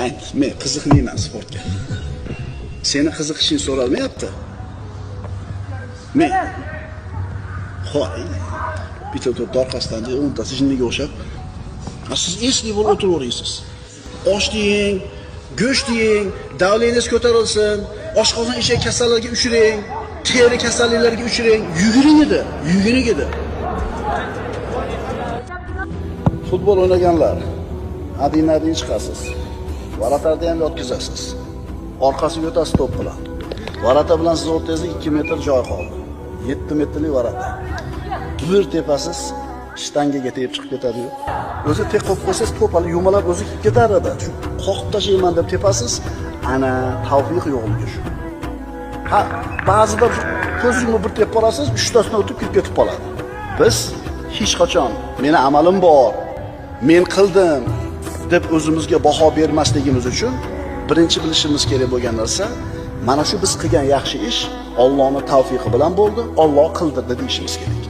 Ayt, men qiziqmayman sportga. Seni qiziqishing so'ralmayapti. Men hoy, bitta to'p orqasidan 10 tasi jinniga o'xshab, siz esli bo'lib o'tiraverasiz. Osh yeng, go'sht yeng, davlengiz ko'tarilsin, oshqozon eshak kasallarga uchrang, teri kasalliklarga uchrang, yuguring edi. Futbol o'ynaganlar, adin chiqasiz. Varatarda ham yotkizasiz. Orqasiga o'tasiz to'p bilan. Varata bilan siz o'rtangizda 2 metr joy qoldi. 7 metrlik varata. Bir tepasiz shtangaga tegib chiqib ketadi-yu. O'zi tek qo'yib qo'ysangiz to'p hali yumalab o'zi ketar edi. Shu qoqib tashlayman deb tepasiz, ana tavfiq yo'qligi shu. Ha, ba'zida ko'zingizni bir tepib olasiz, 3 tasini o'tib ketib qoladi. Biz hech qachon meni amalim bor, men qildim deb o'zimizga baho bermasligimiz uchun birinchi bilishimiz kerak bo'lgan narsa, mana shu biz qilgan yaxshi ish Allohning tavfiqi bilan bo'ldi, Alloh qildirdi deyishimiz kerak.